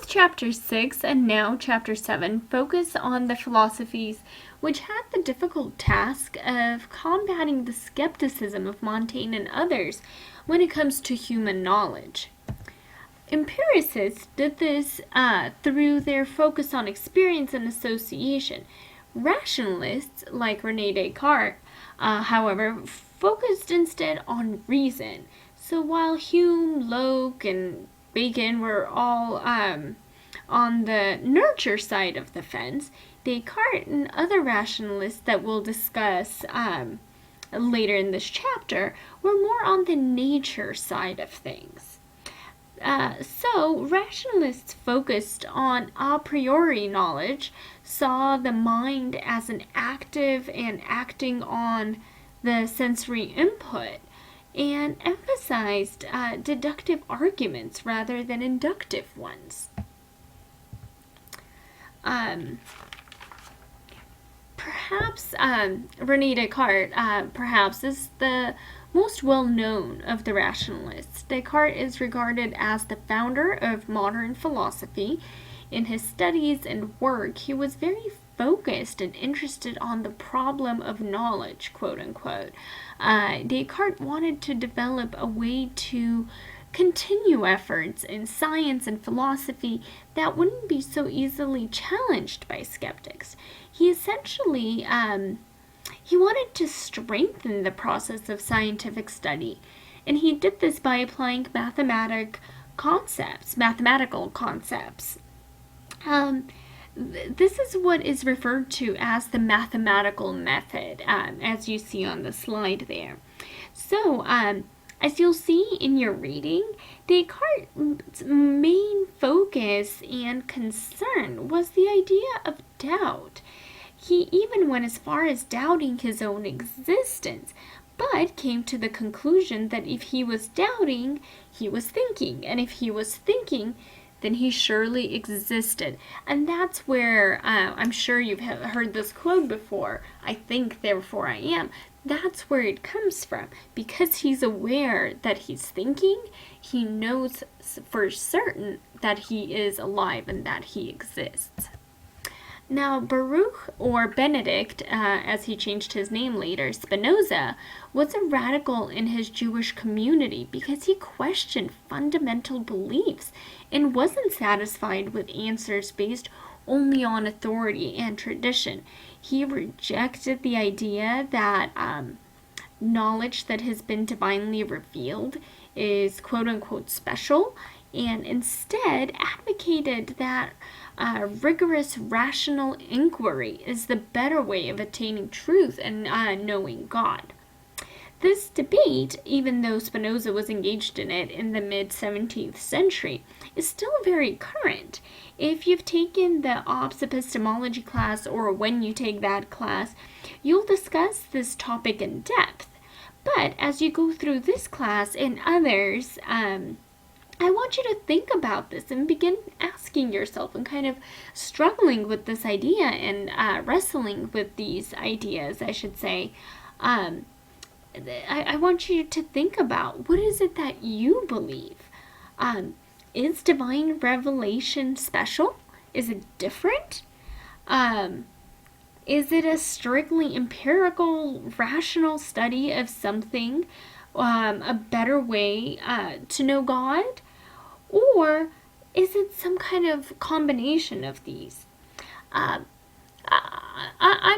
Both Chapter 6 and now Chapter 7 focus on the philosophies which had the difficult task of combating the skepticism of Montaigne and others when it comes to human knowledge. Empiricists did this through their focus on experience and association. Rationalists, like René Descartes, however, focused instead on reason. So while Hume, Locke, and Bacon were all on the nurture side of the fence, Descartes and other rationalists that we'll discuss later in this chapter were more on the nature side of things. So, rationalists focused on a priori knowledge, saw the mind as an active and acting on the sensory input, and emphasized deductive arguments rather than inductive ones. Perhaps René Descartes perhaps is the most well-known of the rationalists. Descartes is regarded as the founder of modern philosophy. In his studies and work, he was very focused and interested on the problem of knowledge, quote unquote. Descartes wanted to develop a way to continue efforts in science and philosophy that wouldn't be so easily challenged by skeptics. He essentially he wanted to strengthen the process of scientific study, and he did this by applying mathematical concepts. This is what is referred to as the mathematical method, as you see on the slide there. So, as you'll see in your reading, Descartes' main focus and concern was the idea of doubt. He even went as far as doubting his own existence, but came to the conclusion that if he was doubting, he was thinking, and if he was thinking, then he surely existed. And that's where, I'm sure you've heard this quote before, I think, therefore I am. That's where it comes from. Because he's aware that he's thinking, he knows for certain that he is alive and that he exists. Now, Baruch, or Benedict, as he changed his name later, Spinoza, was a radical in his Jewish community because he questioned fundamental beliefs and wasn't satisfied with answers based only on authority and tradition. He rejected the idea that knowledge that has been divinely revealed is quote-unquote special, and instead advocated that rigorous rational inquiry is the better way of attaining truth and knowing God. This debate, even though Spinoza was engaged in it in the mid-17th century, is still very current. If you've taken the Ops epistemology class, or when you take that class, you'll discuss this topic in depth. But as you go through this class and others, I want you to think about this and begin asking yourself and kind of struggling with this idea and wrestling with these ideas, I should say. I want you to think about, what is it that you believe? Is divine revelation special? Is it different? Is it a strictly empirical, rational study of something, a better way to know God? Or is it some kind of combination of these? I'm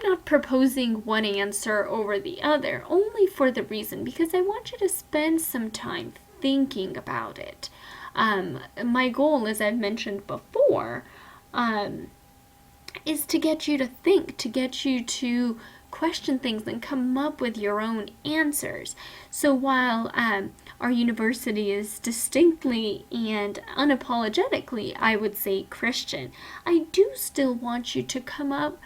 not proposing one answer over the other, only for the reason because I want you to spend some time thinking about it. My goal, as I've mentioned before, is to get you to think, to get you to question things and come up with your own answers. So while our university is distinctly and unapologetically, I would say, Christian, I do still want you to come up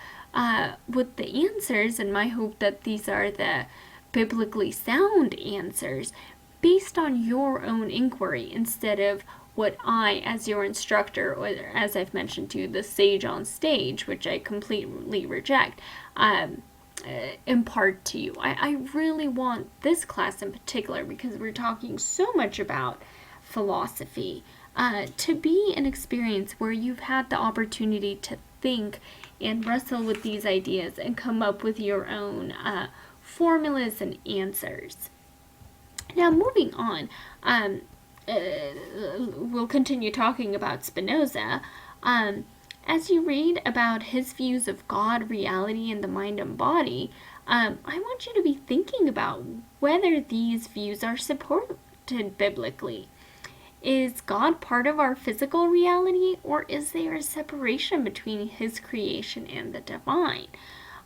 with the answers, and my hope that these are the biblically sound answers based on your own inquiry instead of what I, as your instructor, or as I've mentioned to you, the sage on stage, which I completely reject, impart to you. I really want this class in particular, because we're talking so much about philosophy, to be an experience where you've had the opportunity to think and wrestle with these ideas and come up with your own formulas and answers. Now, moving on, we'll continue talking about Spinoza. As you read about his views of God, reality, and the mind and body, I want you to be thinking about whether these views are supported biblically. Is God part of our physical reality, or is there a separation between his creation and the divine?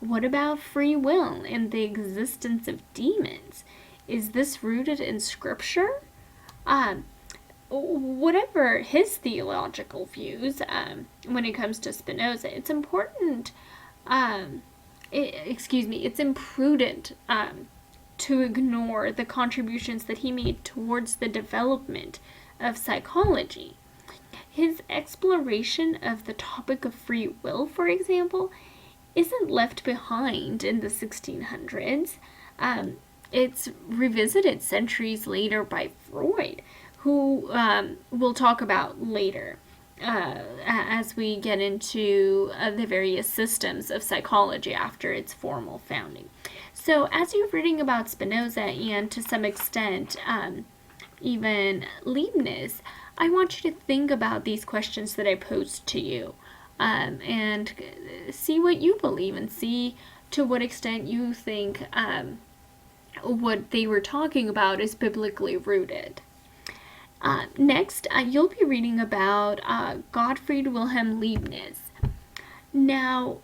What about free will and the existence of demons? Is this rooted in Scripture? Whatever his theological views, when it comes to Spinoza, it's important, it's imprudent to ignore the contributions that he made towards the development of psychology. His exploration of the topic of free will, for example, isn't left behind in the 1600s. It's revisited centuries later by Freud, who we'll talk about later as we get into the various systems of psychology after its formal founding. So as you're reading about Spinoza and to some extent even Leibniz, I want you to think about these questions that I posed to you and see what you believe and see to what extent you think what they were talking about is biblically rooted. Next, you'll be reading about Gottfried Wilhelm Leibniz. Now,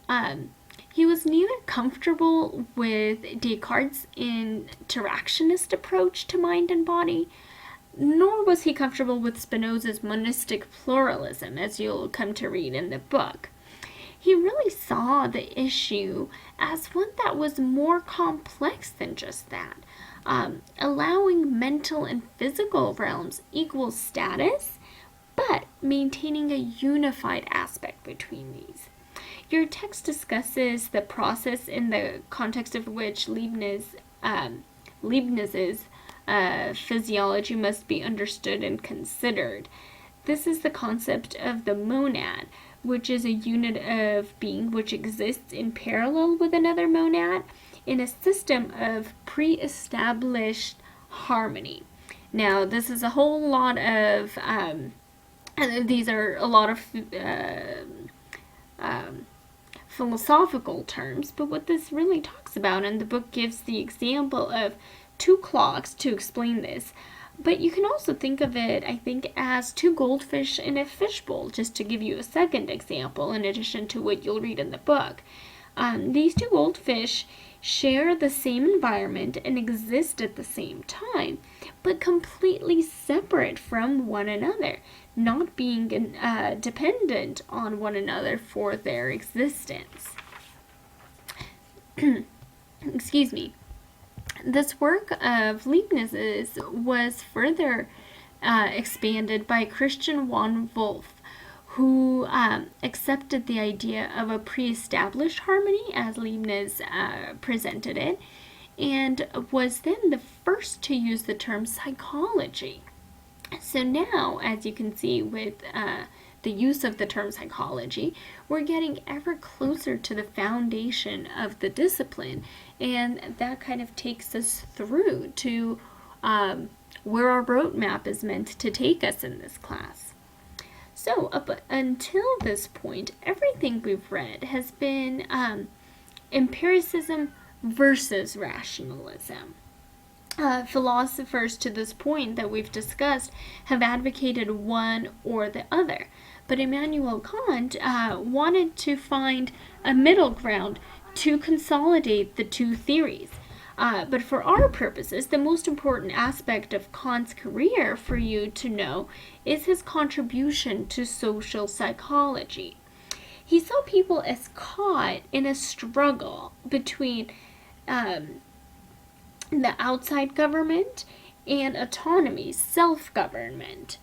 he was neither comfortable with Descartes' interactionist approach to mind and body, nor was he comfortable with Spinoza's monistic pluralism, as you'll come to read in the book. He really saw the issue as one that was more complex than just that. Allowing mental and physical realms equal status, but maintaining a unified aspect between these. Your text discusses the process in the context of which Leibniz's physiology must be understood and considered. This is the concept of the monad, which is a unit of being which exists in parallel with another monad in a system of pre-established harmony. Now, this is a whole lot of, these are a lot of philosophical terms, but what this really talks about, and the book gives the example of two clocks to explain this, but you can also think of it, I think, as two goldfish in a fishbowl, just to give you a second example in addition to what you'll read in the book. These two goldfish share the same environment and exist at the same time, but completely separate from one another, not being dependent on one another for their existence. Excuse me. This work of Leibniz's was further expanded by Christian von Wolff, who accepted the idea of a pre-established harmony as Leibniz presented it, and was then the first to use the term psychology. So now, as you can see with the use of the term psychology, we're getting ever closer to the foundation of the discipline, and that kind of takes us through to where our roadmap is meant to take us in this class. So up until this point, everything we've read has been empiricism versus rationalism. Philosophers to this point that we've discussed have advocated one or the other, but Immanuel Kant wanted to find a middle ground to consolidate the two theories. But for our purposes, the most important aspect of Kant's career for you to know is his contribution to social psychology. He saw people as caught in a struggle between the outside government and autonomy, self-government.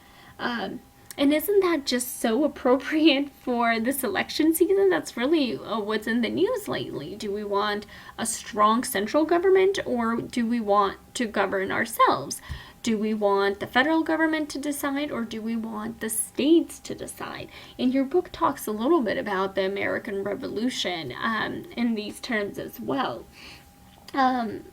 And isn't that just so appropriate for this election season? That's really what's in the news lately. Do we want a strong central government, or do we want to govern ourselves? Do we want the federal government to decide, or do we want the states to decide? And your book talks a little bit about the American Revolution in these terms as well. Kant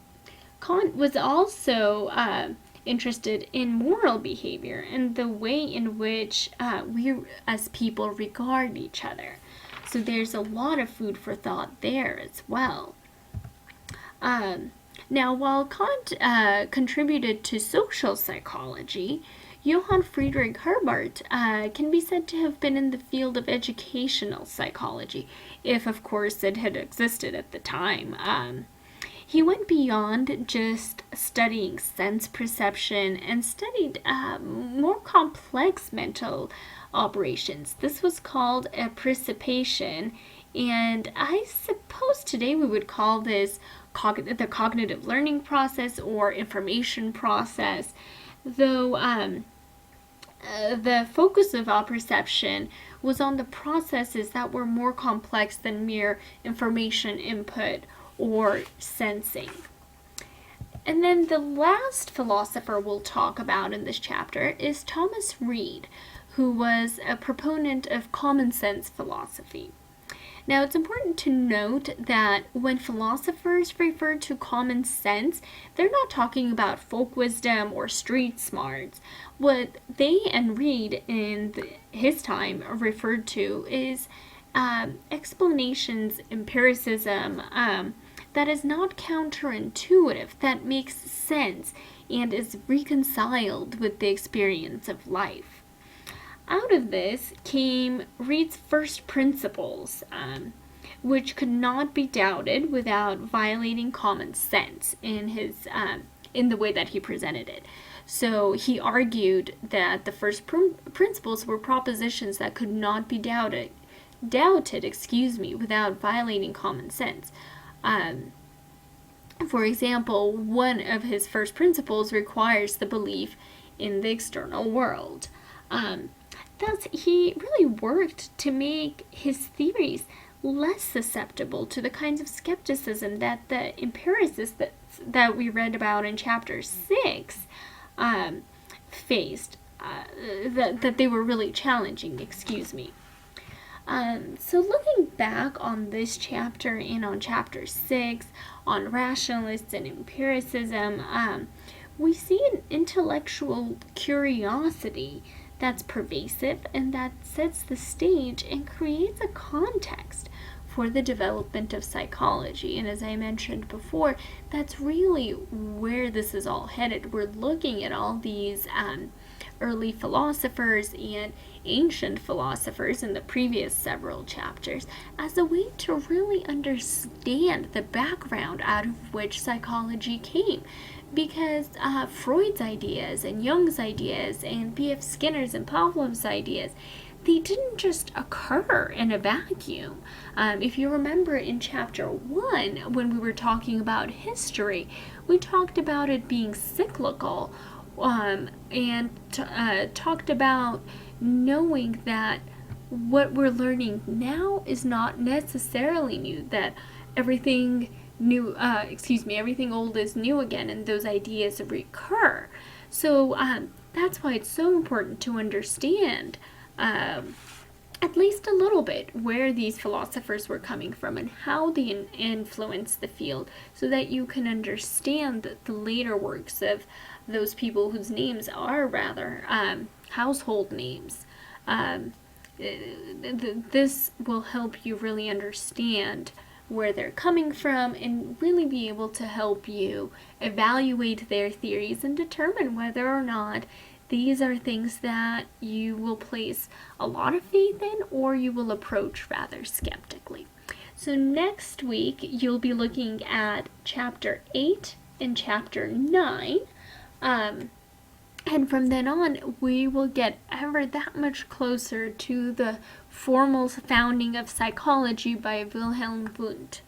was also interested in moral behavior and the way in which we as people regard each other. So there's a lot of food for thought there as well. Now, while Kant contributed to social psychology, Johann Friedrich Herbart can be said to have been in the field of educational psychology, if of course it had existed at the time. He went beyond just studying sense perception and studied more complex mental operations. This was called appreciation, and I suppose today we would call this the cognitive learning process or information process, though the focus of apperception was on the processes that were more complex than mere information input or sensing. And then the last philosopher we'll talk about in this chapter is Thomas Reid, who was a proponent of common sense philosophy. Now, it's important to note that when philosophers refer to common sense, they're not talking about folk wisdom or street smarts. What they and Reid in his time referred to is explanations, empiricism, that is not counterintuitive, that makes sense and is reconciled with the experience of life. Out of this came Reid's first principles, which could not be doubted without violating common sense in the way that he presented it. So he argued that the first principles were propositions that could not be doubted, without violating common sense. For example, one of his first principles requires the belief in the external world. Thus, he really worked to make his theories less susceptible to the kinds of skepticism that the empiricists that we read about in chapter 6 faced, that they were really challenging, So looking back on this chapter and on chapter 6, on rationalists and empiricism, we see an intellectual curiosity that's pervasive and that sets the stage and creates a context for the development of psychology. And as I mentioned before, that's really where this is all headed. We're looking at all these early philosophers and ancient philosophers in the previous several chapters as a way to really understand the background out of which psychology came. Because Freud's ideas and Jung's ideas and B.F. Skinner's and Pavlov's ideas, they didn't just occur in a vacuum. If you remember in chapter 1, when we were talking about history, we talked about it being cyclical, and talked about knowing that what we're learning now is not necessarily new, that everything old is new again, and those ideas recur. So that's why it's so important to understand at least a little bit where these philosophers were coming from and how they influenced the field, so that you can understand the later works of those people whose names are rather household names. This will help you really understand where they're coming from and really be able to help you evaluate their theories and determine whether or not these are things that you will place a lot of faith in or you will approach rather skeptically. So next week you'll be looking at chapter 8 and chapter 9. And from then on, we will get ever that much closer to the formal founding of psychology by Wilhelm Wundt.